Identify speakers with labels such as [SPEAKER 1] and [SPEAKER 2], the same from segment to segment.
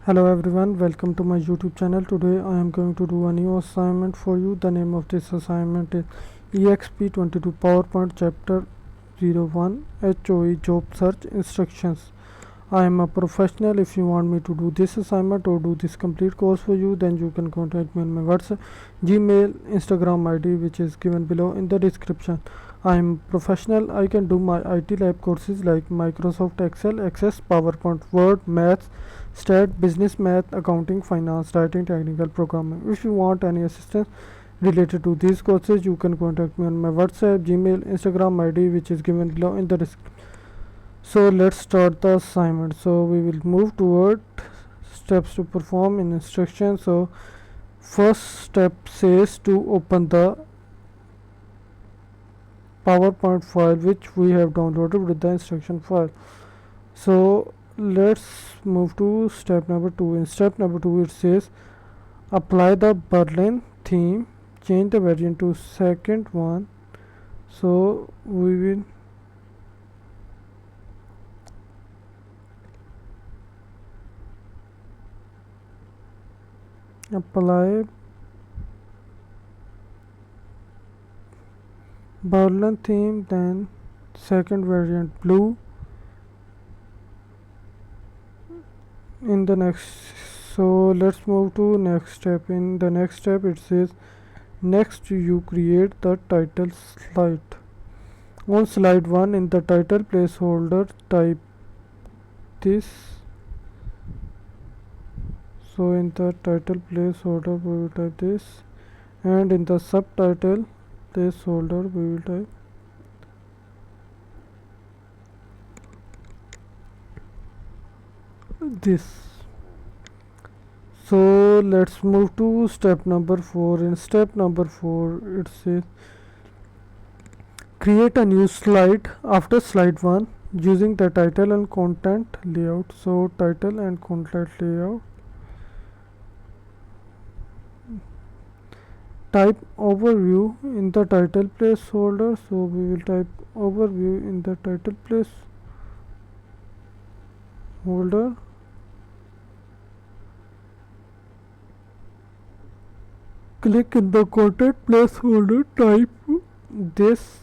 [SPEAKER 1] Hello everyone, welcome to my YouTube channel. Today I am going to do a new assignment for you. The name of this assignment is Exp22 PowerPoint Chapter 01 HOE Job Search Instructions. I am a professional. If you want me to do this assignment or do this complete course for you, then you can contact me on my WhatsApp, Gmail, Instagram ID, which is given below in the description. I am professional. I can do my IT lab courses like Microsoft Excel, Access, PowerPoint, Word, Maths, Stat, Business Math, Accounting, Finance, Writing, Technical Programming. If you want any assistance related to these courses, you can contact me on my WhatsApp, Gmail, Instagram ID, which is given below in the description. So let's start the assignment. So we will move toward steps to perform in instruction. So first step says to open the PowerPoint file which we have downloaded with the instruction file. So let's move to step number 2. In step number 2 it says apply the Berlin theme, change the variant to second one. So we will apply Berlin theme, then second variant blue. In the next, so let's move to next step. In the next step it says next you create the title slide. On slide 1 in the title placeholder type this. So in the title placeholder we will type this, and in the subtitle placeholder we will type this. So let's move to step number 4. In step number 4 it says create a new slide after slide 1 using the title and content layout. So title and content layout, type overview in the title placeholder. So we will type overview in the title placeholder. Click in the content placeholder, type this.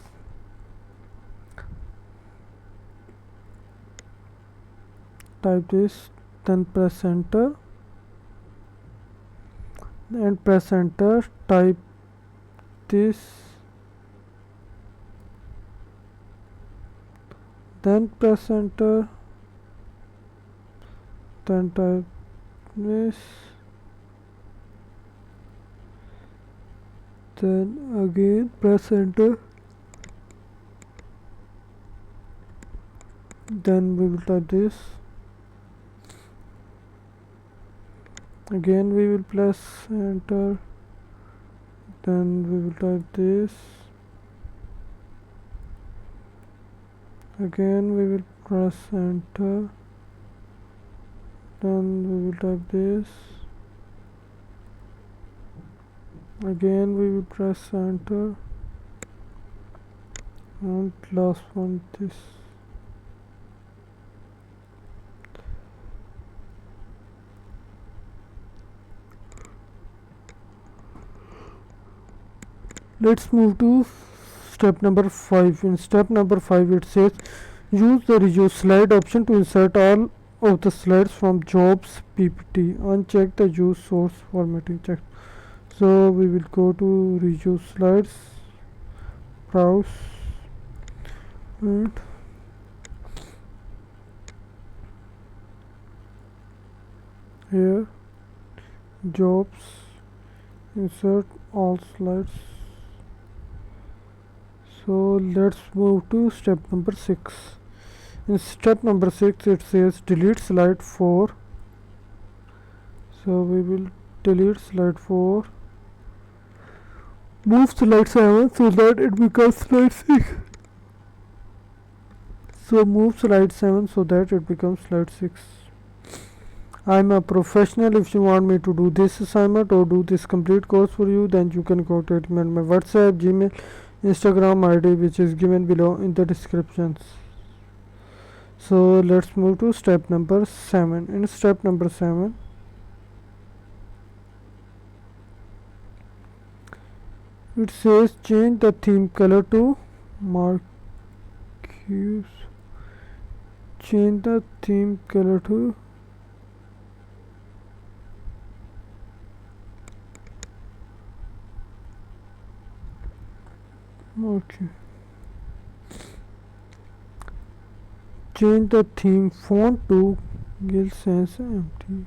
[SPEAKER 1] Then press enter, and press enter, type this, then press enter, then type this, then again press enter, then we will type this, again we will press enter, then we will type this, again we will press enter, then we will type this, again we will press enter, and last one this. Let's move to step number 5. In step number 5 it says use the reuse slide option to insert all of the slides from jobs PPT. Uncheck the use source formatting check. So we will go to reuse slides, browse, and here jobs, insert all slides. So let's move to step number 6. In step number 6 it says delete slide 4. So we will delete slide 4. Move slide 7 so that it becomes slide 6. So move slide 7 so that it becomes slide 6. I am a professional. If you want me to do this assignment or do this complete course for you, then you can contact me on my WhatsApp, Gmail, Instagram ID, which is given below in the descriptions. So let's move to step number 7. In step number 7 It says change the theme color to marquee. Change the theme color to okay. Change the theme font to Gill Sans empty.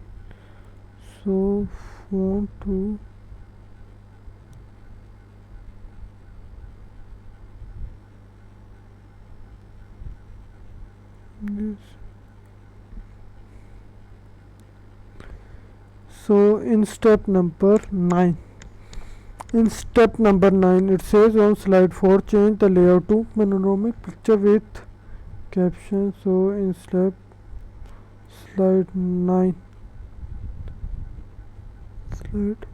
[SPEAKER 1] So font to this. So in step number 9. In step number 9, it says on slide 4, change the layout to panoramic picture with caption. So in slide 9, slide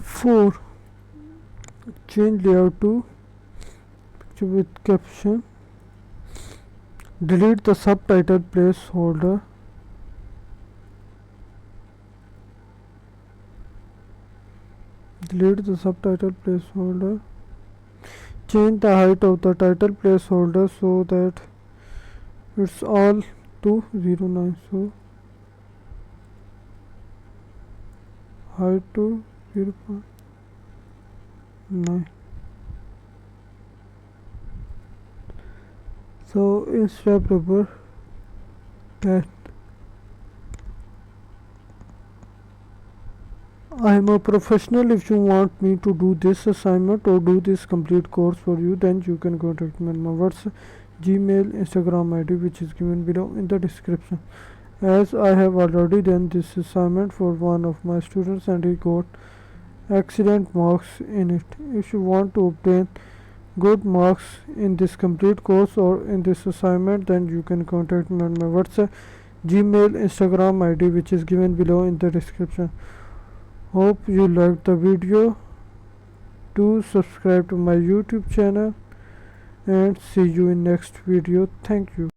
[SPEAKER 1] 4, change layout to picture with caption. Delete the subtitle placeholder. Delete the subtitle placeholder. Change the height of the title placeholder so that it's all to 09. So height to 0.9. So in step number 10, I am a professional. If you want me to do this assignment or do this complete course for you, then you can contact me on my WhatsApp, Gmail, Instagram ID, which is given below in the description. As I have already done this assignment for one of my students and he got excellent marks in it. If you want to obtain good marks in this complete course or in this assignment, then you can contact me on my WhatsApp, Gmail, Instagram ID, which is given below in the description. Hope you liked the video. Do subscribe to my YouTube channel and see you in next video. Thank you.